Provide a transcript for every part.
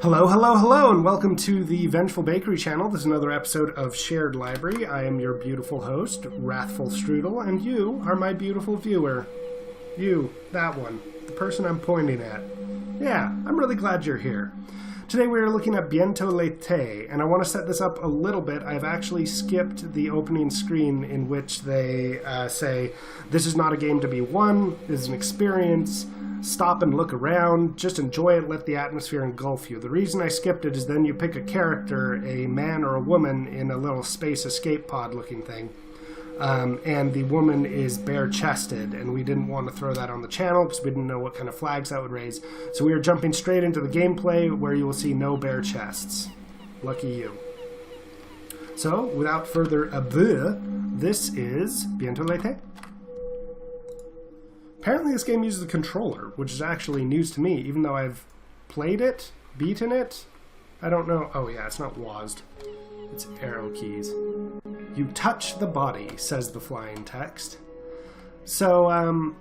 Hello, hello, hello, and welcome to the Vengeful Bakery channel. This is another episode of Shared Library. I am your beautiful host, Wrathful Strudel, and you are my beautiful viewer. You, that one, the person I'm pointing at. Yeah, I'm really glad you're here. Today we are looking at Bientôt, and I want to set this up a little bit. I've actually skipped the opening screen in which they say, this is not a game to be won, this is an experience. Stop and look around, just enjoy it, let the atmosphere engulf you. The reason I skipped it is then you pick a character, a man or a woman in a little space escape pod looking thing, and the woman is bare-chested, and we didn't want to throw that on the channel because we didn't know what kind of flags that would raise. So we are jumping straight into the gameplay where you will see no bare chests. Lucky you. So, without further ado, this is Bientôt. Apparently this game uses a controller, which is actually news to me, even though I've played it, beaten it. I don't know. Oh yeah, it's not WASD. It's arrow keys. You touch the body, says the flying text. So,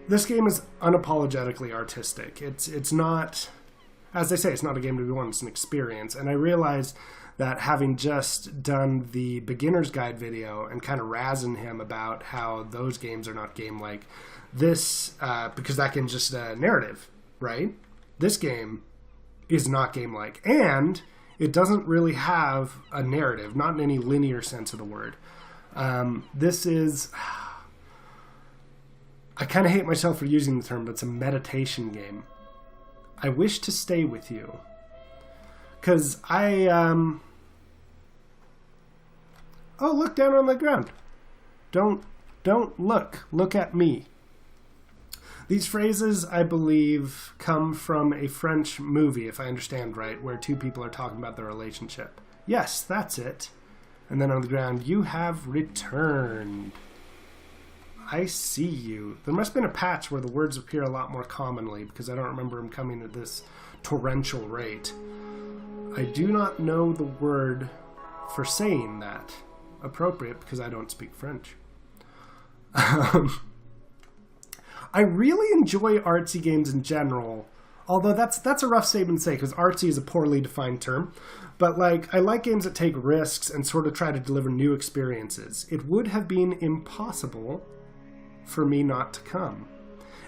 this game is unapologetically artistic. It's not, as they say, it's not a game to be won, it's an experience. And I realized that having just done the beginner's guide video and kind of razzing him about how those games are not game-like, this, because that game's just a narrative, right? This game is not game-like. And it doesn't really have a narrative, not in any linear sense of the word. This is, I kind of hate myself for using the term, but it's a meditation game. I wish to stay with you. Because oh, look down on the ground. Don't look. Look at me. These phrases, I believe, come from a French movie, if I understand right, where two people are talking about their relationship. Yes, that's it. And then on the ground, you have returned. I see you. There must have been a patch where the words appear a lot more commonly, because I don't remember them coming at this torrential rate. I do not know the word for saying that. Appropriate, because I don't speak French. I really enjoy artsy games in general, although that's a rough statement to say, because artsy is a poorly defined term. But I like games that take risks and sort of try to deliver new experiences. It would have been impossible for me not to come.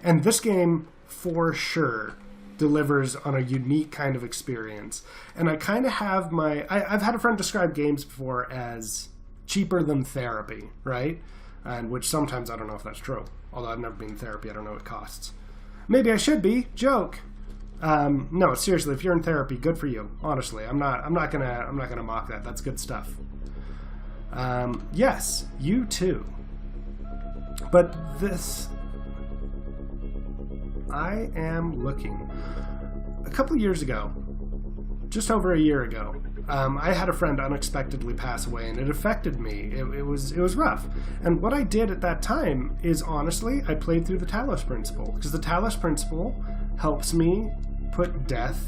And this game, for sure, delivers on a unique kind of experience. And I kind of have I've had a friend describe games before as cheaper than therapy, right? And which sometimes I don't know if that's true. Although I've never been in therapy, I don't know what it costs. Maybe I should be. Joke. No, seriously, if you're in therapy, good for you. Honestly, I'm not gonna mock that. That's good stuff. Yes, you too. But this, I am looking. A couple years ago, just over a year ago, I had a friend unexpectedly pass away, and it affected me. It was rough. And what I did at that time is, honestly, I played through the Talos Principle, because the Talos Principle helps me put death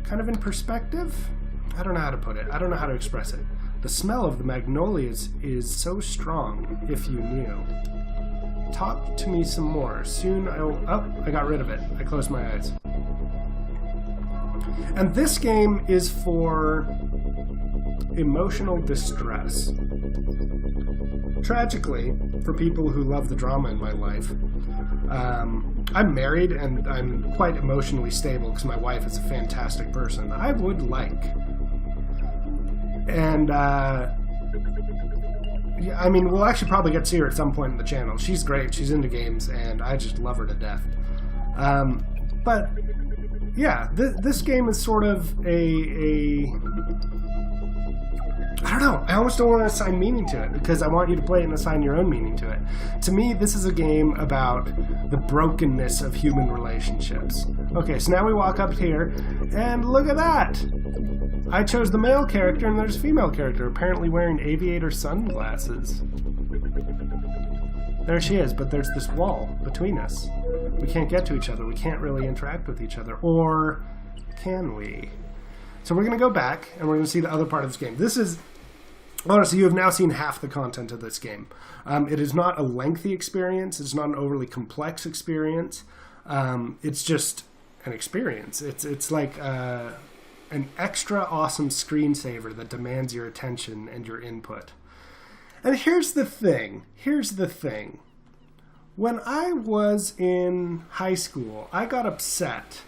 kind of in perspective. I don't know how to put it. I don't know how to express it. The smell of the magnolias is so strong, if you knew. Talk to me some more. Soon I got rid of it. I closed my eyes. And this game is for emotional distress. Tragically, for people who love the drama in my life, I'm married and I'm quite emotionally stable because my wife is a fantastic person. I would like. And, yeah, I mean, we'll actually probably get to see her at some point in the channel. She's great. She's into games, and I just love her to death. But yeah, this game is sort of I don't know. I almost don't want to assign meaning to it because I want you to play it and assign your own meaning to it. To me, this is a game about the brokenness of human relationships. Okay, so now we walk up here, and look at that! I chose the male character, and there's a female character, apparently wearing aviator sunglasses. There she is, but there's this wall between us. We can't get to each other. We can't really interact with each other. Or can we? So we're going to go back, and we're going to see the other part of this game. This is, honestly, you have now seen half the content of this game. It is not a lengthy experience. It's not an overly complex experience. It's just an experience. It's like an extra awesome screensaver that demands your attention and your input. And here's the thing. When I was in high school, I got upset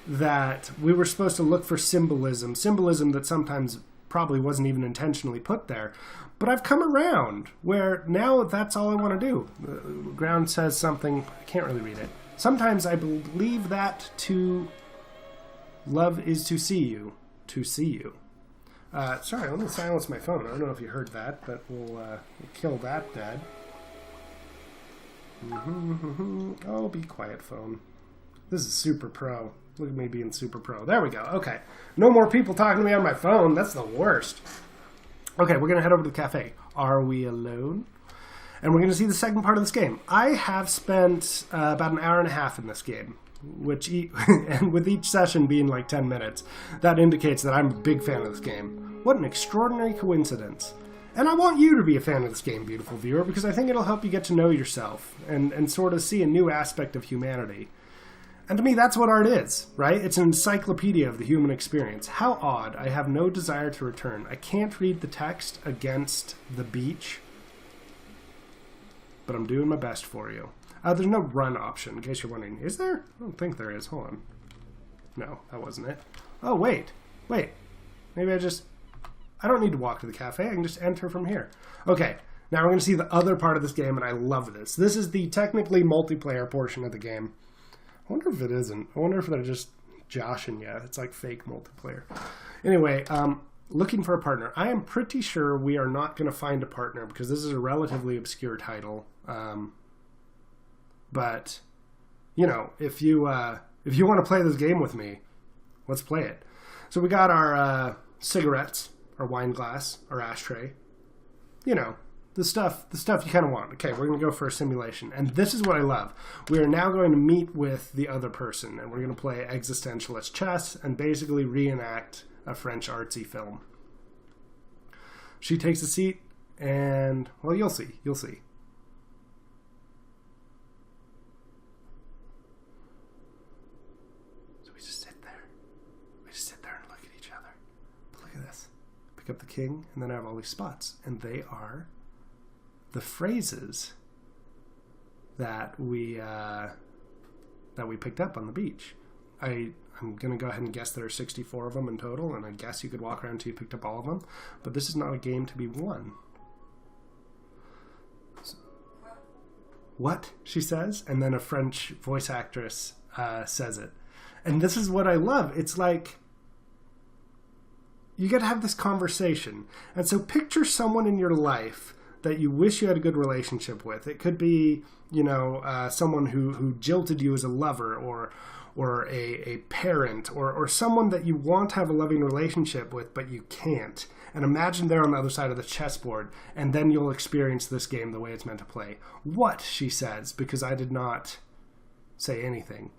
that we were supposed to look for symbolism that sometimes probably wasn't even intentionally put there. But I've come around where now that's all I want to do. The ground says something, I can't really read it. Sometimes I believe that to love is to see you. Sorry, let me silence my phone. I don't know if you heard that, but we'll kill that dead. Oh, be quiet, phone. This is super pro. Look at me being super pro. There we go. Okay. No more people talking to me on my phone. That's the worst. Okay, we're going to head over to the cafe. Are we alone? And we're going to see the second part of this game. I have spent about an hour and a half in this game, and with each session being like 10 minutes, that indicates that I'm a big fan of this game. What an extraordinary coincidence. And I want you to be a fan of this game, beautiful viewer, because I think it'll help you get to know yourself and sort of see a new aspect of humanity. And to me, that's what art is, right? It's an encyclopedia of the human experience. How odd. I have no desire to return. I can't read the text against the beach, but I'm doing my best for you. There's no run option, in case you're wondering. Is there? I don't think there is. Hold on. No, that wasn't it. Oh, wait. Maybe I don't need to walk to the cafe. I can just enter from here. Okay, now we're going to see the other part of this game, and I love this. This is the technically multiplayer portion of the game. I wonder if it isn't. I wonder if they're just joshing you. It's like fake multiplayer. Anyway, looking for a partner. I am pretty sure we are not going to find a partner because this is a relatively obscure title. But, you know, if you want to play this game with me, let's play it. So we got our cigarettes, our wine glass, our ashtray. You know, the stuff you kind of want. Okay, we're going to go for a simulation. And this is what I love. We are now going to meet with the other person, and we're going to play existentialist chess and basically reenact a French artsy film. She takes a seat, and, well, you'll see. So we just sit there. And look at each other. But look at this. Pick up the king, and then I have all these spots. And they are the phrases that we picked up on the beach. I'm going to go ahead and guess there are 64 of them in total, and I guess you could walk around until you picked up all of them. But this is not a game to be won. So, what? She says, and then a French voice actress says it. And this is what I love. It's like, you got to have this conversation. And so picture someone in your life that you wish you had a good relationship with. It could be, you know, someone who jilted you as a lover, or a parent, or someone that you want to have a loving relationship with, but you can't. And imagine they're on the other side of the chessboard, and then you'll experience this game the way it's meant to play. What, she says, because I did not say anything.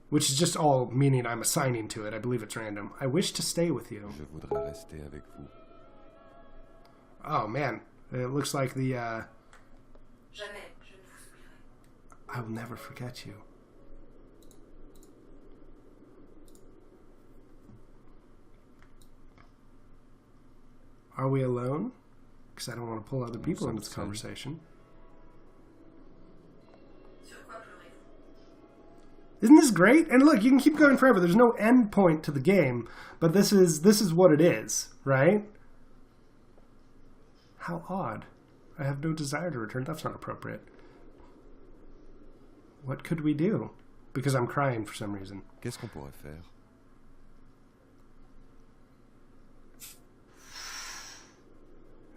Which is just all meaning I'm assigning to it. I believe it's random. I wish to stay with you. Je voudrais rester avec vous. Oh, man. It looks like the, Jamais, je ne vous oublierai. I will never forget you. Are we alone? Because I don't want to pull other people into this conversation. Sur quoi pleurez-vous? Isn't this great? And look, you can keep going forever. There's no end point to the game, but this is what it is, right? How odd. I have no desire to return. That's not appropriate. What could we do? Because I'm crying for some reason. Qu'est-ce qu'on pourrait faire?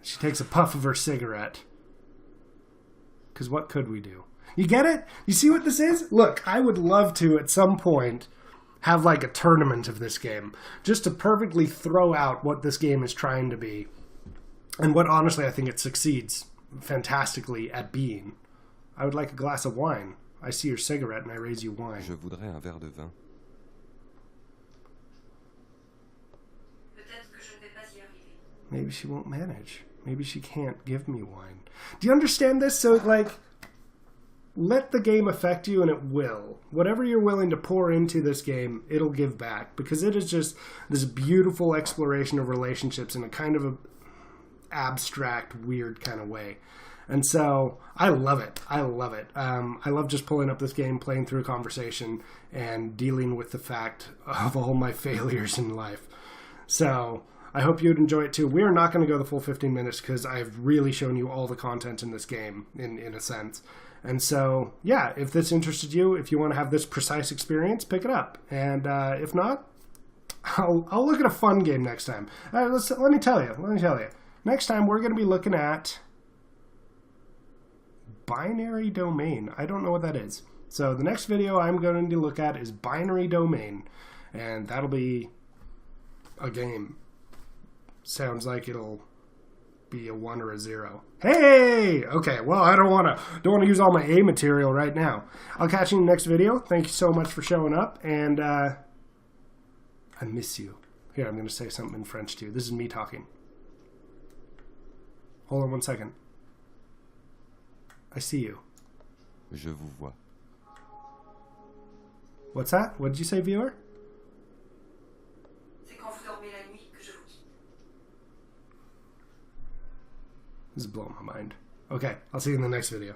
She takes a puff of her cigarette. Because what could we do? You get it? You see what this is? Look, I would love to, at some point, have like a tournament of this game. Just to perfectly throw out what this game is trying to be. And what, honestly, I think it succeeds fantastically at being. I would like a glass of wine. I see your cigarette and I raise you wine. Je voudrais un verre de vin. Peut-être que je ne vais pas y arriver. Maybe she won't manage. Maybe she can't give me wine. Do you understand this? So, like, let the game affect you, and it will. Whatever you're willing to pour into this game, it'll give back, because it is just this beautiful exploration of relationships in a kind of a abstract, weird kind of way. And so I love it. I love it. I love just pulling up this game, playing through a conversation, and dealing with the fact of all my failures in life. So I hope you'd enjoy it too. We are not going to go the full 15 minutes because I've really shown you all the content in this game, in a sense. And so, yeah, if this interested you, if you want to have this precise experience, pick it up. And if not, I'll look at a fun game next time. Let me tell you. Next time we're going to be looking at Binary Domain. I don't know what that is. So the next video I'm going to look at is Binary Domain. And that'll be a game. Sounds like it'll be a 1 or a 0. Hey! Okay, well, I don't want to use all my A material right now. I'll catch you in the next video. Thank you so much for showing up, and I miss you. Here, I'm going to say something in French too. This is me talking. Hold on 1 second. I see you. Je vous vois. What's that? What did you say, viewer? C'est quand vous dormez la nuit que je vous quitte. This is blowing my mind. Okay, I'll see you in the next video.